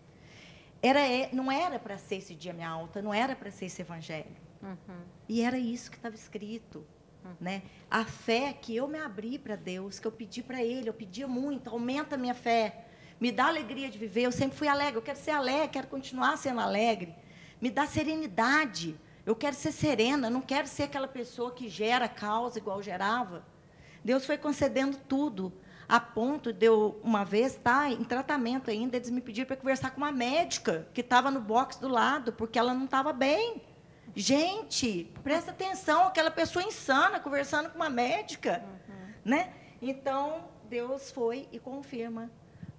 Não era para ser esse dia minha alta, não era para ser esse evangelho. E era isso que estava escrito, né? A fé que eu me abri para Deus, que eu pedi para Ele, eu pedia muito, aumenta a minha fé, me dá alegria de viver. Eu sempre fui alegre, eu quero ser alegre, quero continuar sendo alegre. Me dá serenidade, eu quero ser serena, não quero ser aquela pessoa que gera causa igual eu gerava. Deus foi concedendo tudo, a ponto de eu, uma vez, estar em tratamento ainda, eles me pediram para conversar com uma médica que estava no box do lado, porque ela não estava bem. Gente, presta atenção, aquela pessoa insana conversando com uma médica, né? Então, Deus foi e confirma,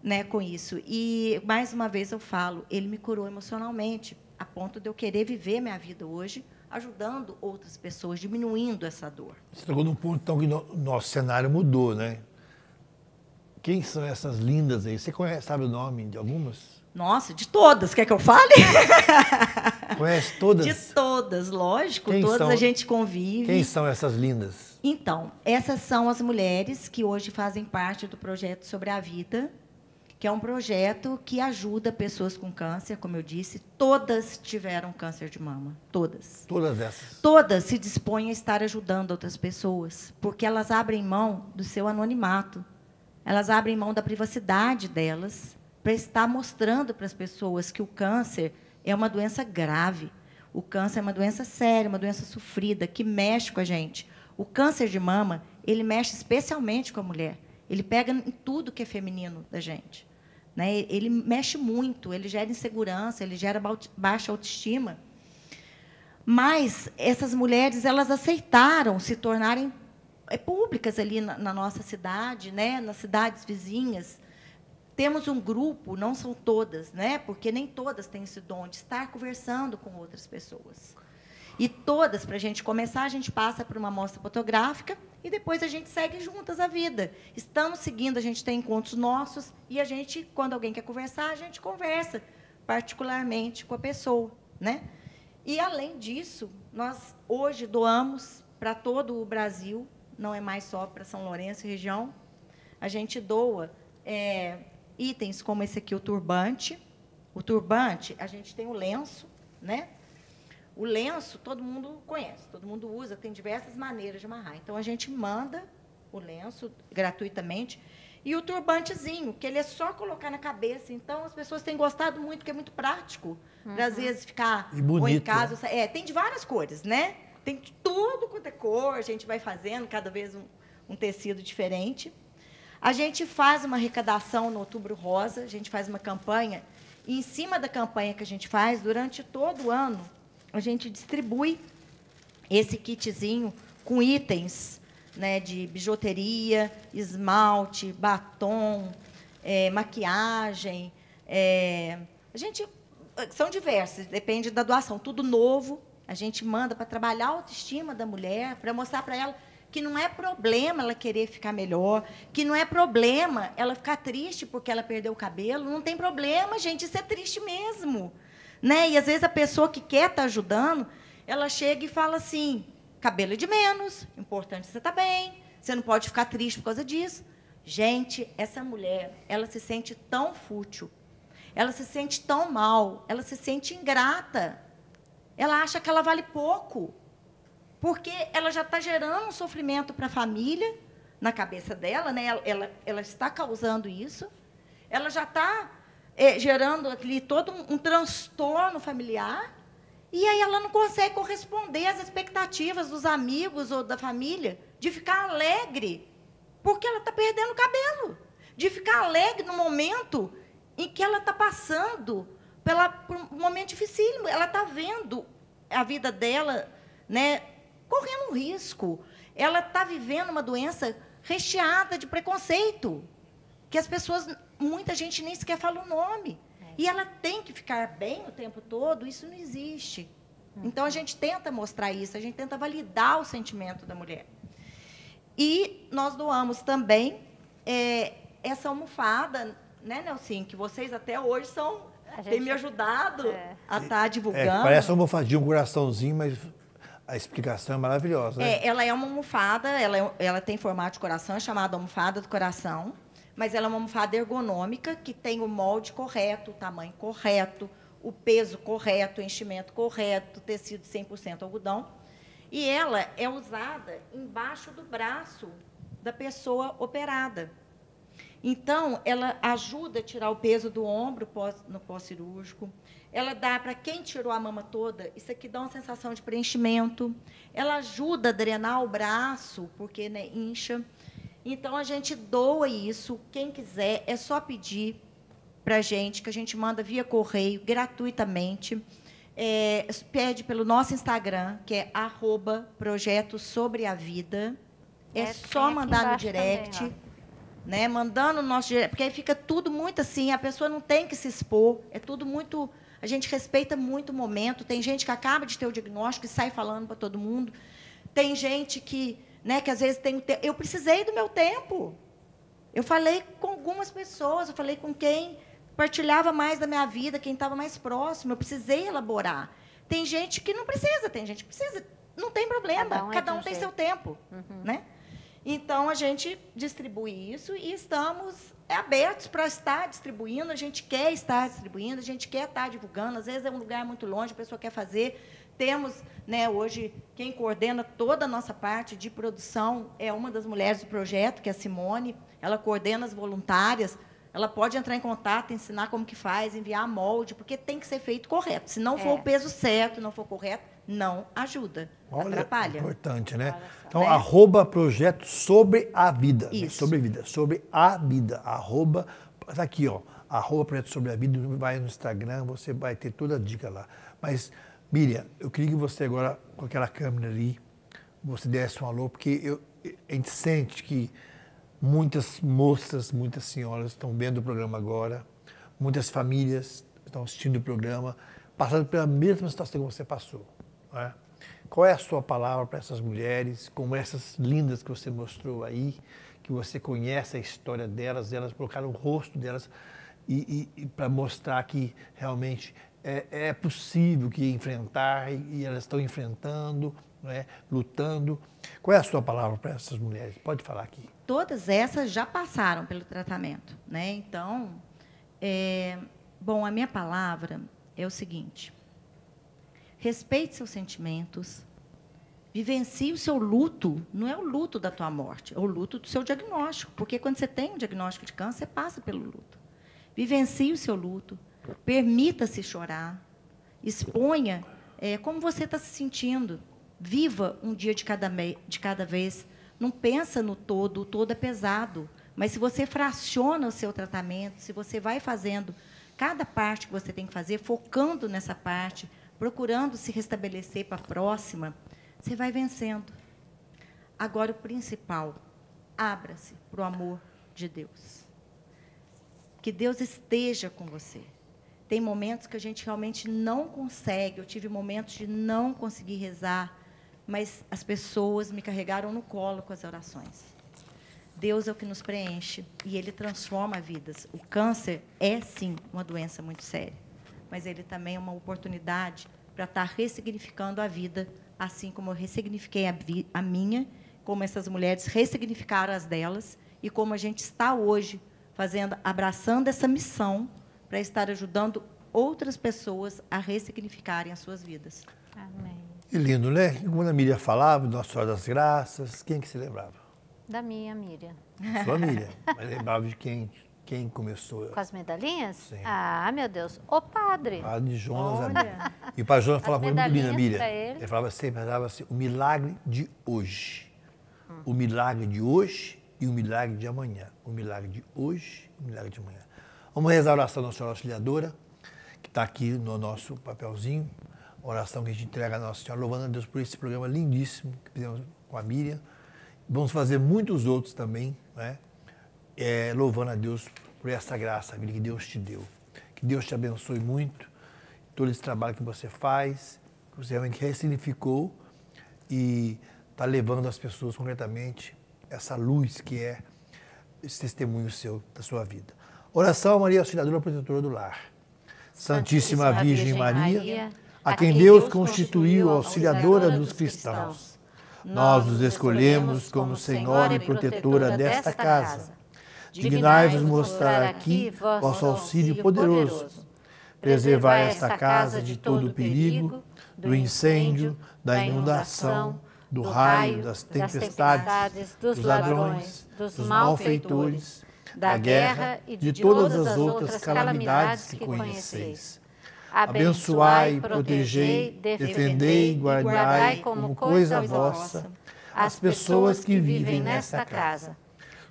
né, com isso. E, mais uma vez, eu falo, Ele me curou emocionalmente, a ponto de eu querer viver minha vida hoje, ajudando outras pessoas, diminuindo essa dor. Você tocou num ponto, então, que nosso cenário mudou, né? Quem são essas lindas aí? Você sabe o nome de algumas? Nossa, de todas, quer que eu fale? Conhece todas? De todas, lógico, Quem todas são? A gente convive. Quem são essas lindas? Então, essas são as mulheres que hoje fazem parte do projeto Sobre a Vida, que é um projeto que ajuda pessoas com câncer, como eu disse, todas tiveram câncer de mama, todas. Todas essas? Todas se dispõem a estar ajudando outras pessoas, porque elas abrem mão do seu anonimato, elas abrem mão da privacidade delas, para estar mostrando para as pessoas que o câncer é uma doença grave. O câncer é uma doença séria, uma doença sofrida, que mexe com a gente. O câncer de mama, ele mexe especialmente com a mulher. Ele pega em tudo que é feminino da gente, né? Ele mexe muito, ele gera insegurança, ele gera baixa autoestima. Mas essas mulheres, elas aceitaram se tornarem públicas ali na nossa cidade, né? Nas cidades vizinhas. Temos um grupo, não são todas, né? Porque nem todas têm esse dom de estar conversando com outras pessoas. E todas, para a gente começar, a gente passa por uma amostra fotográfica e depois a gente segue juntas a vida. Estamos seguindo, a gente tem encontros nossos e a gente, quando alguém quer conversar, a gente conversa, particularmente com a pessoa, né? E, além disso, nós hoje doamos para todo o Brasil, não é mais só para São Lourenço e região. A gente doa itens como esse aqui, o turbante. O turbante, a gente tem o lenço, né? O lenço, todo mundo conhece, todo mundo usa, tem diversas maneiras de amarrar. Então, a gente manda o lenço gratuitamente. E o turbantezinho, que ele é só colocar na cabeça. Então, as pessoas têm gostado muito, porque é muito prático. Para, às vezes, ficar e bonito, ou em casa. Né? Tem de várias cores, né? Tem de tudo quanto é cor, a gente vai fazendo cada vez um tecido diferente. A gente faz uma arrecadação no Outubro Rosa, a gente faz uma campanha, e em cima da campanha que a gente faz, durante todo o ano, a gente distribui esse kitzinho com itens né, de bijuteria, esmalte, batom, maquiagem. A gente são diversas, depende da doação. Tudo novo, a gente manda para trabalhar a autoestima da mulher, para mostrar para ela que não é problema ela querer ficar melhor, que não é problema ela ficar triste porque ela perdeu o cabelo. Não tem problema, gente, isso é triste mesmo. Né? E, às vezes, a pessoa que quer estar ajudando, ela chega e fala assim, cabelo é de menos, importante você estar bem, você não pode ficar triste por causa disso. Gente, essa mulher, ela se sente tão fútil, ela se sente tão mal, ela se sente ingrata, ela acha que ela vale pouco, porque ela já está gerando um sofrimento para a família, na cabeça dela, né? Ela está causando isso, ela já está gerando ali todo um transtorno familiar, e aí ela não consegue corresponder às expectativas dos amigos ou da família de ficar alegre, porque ela está perdendo o cabelo, de ficar alegre no momento em que ela está passando por um momento dificílimo. Ela está vendo a vida dela, né, correndo um risco. Ela está vivendo uma doença recheada de preconceito, que as pessoas, muita gente nem sequer fala o nome. E ela tem que ficar bem o tempo todo, isso não existe. Então, a gente tenta mostrar isso, a gente tenta validar o sentimento da mulher. E nós doamos também essa almofada, né, Nelsinho, que vocês até hoje têm me ajudado a estar divulgando. Parece uma almofadinha, um coraçãozinho, mas a explicação é maravilhosa. Né? Ela é uma almofada, ela tem formato de coração, é chamada almofada do coração, mas ela é uma almofada ergonômica, que tem o molde correto, o tamanho correto, o peso correto, o enchimento correto, tecido 100% algodão. E ela é usada embaixo do braço da pessoa operada. Então, ela ajuda a tirar o peso do ombro no pós-cirúrgico. Ela dá para quem tirou a mama toda, isso aqui dá uma sensação de preenchimento. Ela ajuda a drenar o braço, porque, né, incha. Então, a gente doa isso. Quem quiser, é só pedir para a gente, que a gente manda via correio, gratuitamente. Pede pelo nosso Instagram, que é @projetosobreavida. É só mandar no direct. Também, né? Mandando no nosso direct, porque aí fica tudo muito assim, a pessoa não tem que se expor, é tudo muito... A gente respeita muito o momento. Tem gente que acaba de ter o diagnóstico e sai falando para todo mundo. Tem gente que, né, que às vezes tem o tempo. Eu precisei do meu tempo. Eu falei com algumas pessoas, eu falei com quem partilhava mais da minha vida, quem estava mais próximo. Eu precisei elaborar. Tem gente que não precisa, tem gente que precisa. Não tem problema, cada um tem seu tempo. Né? Então, a gente distribui isso e estamos abertos para estar distribuindo. A gente quer estar distribuindo, a gente quer estar divulgando. Às vezes é um lugar muito longe, a pessoa quer fazer. Temos, né, hoje, quem coordena toda a nossa parte de produção é uma das mulheres do projeto, que é a Simone. Ela coordena as voluntárias. Ela pode entrar em contato, ensinar como que faz, enviar molde, porque tem que ser feito correto. Se não for o peso certo, não for correto, não ajuda. Olha, atrapalha. Importante, né? Então, @ projeto sobre a vida. Isso. Né? Sobre vida. Sobre a vida. Tá aqui, ó. @ projeto sobre a vida. Vai no Instagram, você vai ter toda a dica lá. Mas, Miriam, eu queria que você agora, com aquela câmera ali, você desse um alô, porque a gente sente que muitas moças, muitas senhoras estão vendo o programa agora, muitas famílias estão assistindo o programa, passando pela mesma situação que você passou. Não é? Qual é a sua palavra para essas mulheres, como essas lindas que você mostrou aí, que você conhece a história delas, elas colocaram o rosto delas e para mostrar que realmente é possível que enfrentar e elas estão enfrentando, não é? Lutando. Qual é a sua palavra para essas mulheres? Pode falar aqui. Todas essas já passaram pelo tratamento, né? Então, bom, a minha palavra é o seguinte: respeite seus sentimentos, vivencie o seu luto. Não é o luto da tua morte, é o luto do seu diagnóstico, porque quando você tem um diagnóstico de câncer, você passa pelo luto. Vivencie o seu luto, permita-se chorar, exponha como você está se sentindo, viva um dia de cada vez. Não pensa no todo, o todo é pesado. Mas se você fraciona o seu tratamento, se você vai fazendo cada parte que você tem que fazer, focando nessa parte, procurando se restabelecer para a próxima, você vai vencendo. Agora, o principal, abra-se para o amor de Deus. Que Deus esteja com você. Tem momentos que a gente realmente não consegue. Eu tive momentos de não conseguir rezar, mas as pessoas me carregaram no colo com as orações. Deus é o que nos preenche e Ele transforma vidas. O câncer é, sim, uma doença muito séria, mas ele também é uma oportunidade para estar ressignificando a vida, assim como eu ressignifiquei a minha, como essas mulheres ressignificaram as delas, e como a gente está hoje abraçando essa missão para estar ajudando outras pessoas a ressignificarem as suas vidas. Amém. Que lindo, né? Quando a Miriam falava, Nossa Senhora das Graças, quem que se lembrava? Da minha Miriam. Sua Miriam. Mas lembrava de quem começou? Com as medalhinhas? Sim. Ah, meu Deus. O padre. O padre Jonas. Olha. E o padre Jonas As falava muito lindo, medalhinhas Miriam. pra ele. Ele falava assim, o milagre de hoje. O milagre de hoje e o milagre de amanhã. O milagre de hoje e o milagre de amanhã. Vamos rezar a oração da Nossa Senhora Auxiliadora, que está aqui no nosso papelzinho. A oração que a gente entrega a Nossa Senhora, louvando a Deus por esse programa lindíssimo que fizemos com a Miriam. Vamos fazer muitos outros também, né? Louvando a Deus por essa graça, Miriam, que Deus te deu. Que Deus te abençoe muito, todo esse trabalho que você faz, que você realmente ressignificou e está levando as pessoas concretamente essa luz que é esse testemunho seu, da sua vida. Oração a Maria Auxiliadora, protetora do lar. Santíssima Virgem Maria, a quem Deus constituiu auxiliadora dos cristãos, nós os escolhemos como Senhora e protetora desta casa. Dignai-vos mostrar aqui vosso auxílio poderoso. Preservai esta casa de todo o perigo, do incêndio, da inundação, do raio, das tempestades, dos ladrões, dos malfeitores, da guerra e de todas as outras calamidades que conheceis. Abençoai, protegei, defendei e guardai como coisa vossa as pessoas que vivem nesta casa.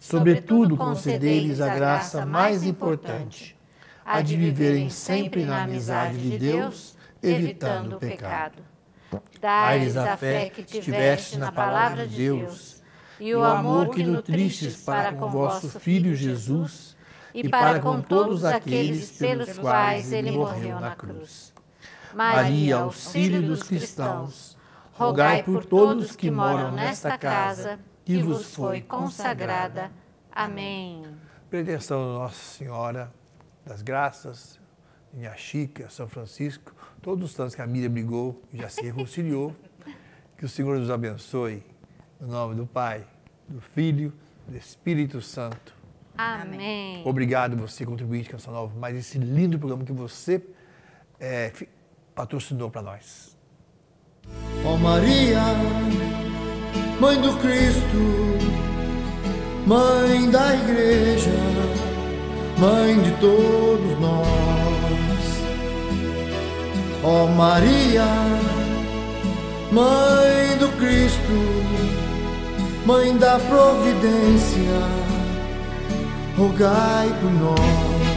Sobretudo, concedei-lhes a graça mais importante, a de viverem sempre na amizade de Deus, evitando o pecado. Dai-lhes a fé que tiveste na palavra de Deus e o amor que nutristes para com vosso Filho Jesus e para com todos aqueles pelos quais ele morreu na cruz. Maria, auxílio dos cristãos, rogai por todos que moram nesta casa que vos foi consagrada. Amém. Pretensão Nossa Senhora das Graças, Minha Chica, São Francisco, todos os santos que a Miriam brigou e já se reconciliou, que o Senhor nos abençoe, no nome do Pai, do Filho, do Espírito Santo. Amém. Obrigado você, contribuinte de Canção Nova, mais esse lindo programa que você patrocinou para nós. Ó Maria, Mãe do Cristo, Mãe da Igreja, Mãe de todos nós. Ó Maria, Mãe do Cristo, Mãe da Providência, rogai por nós.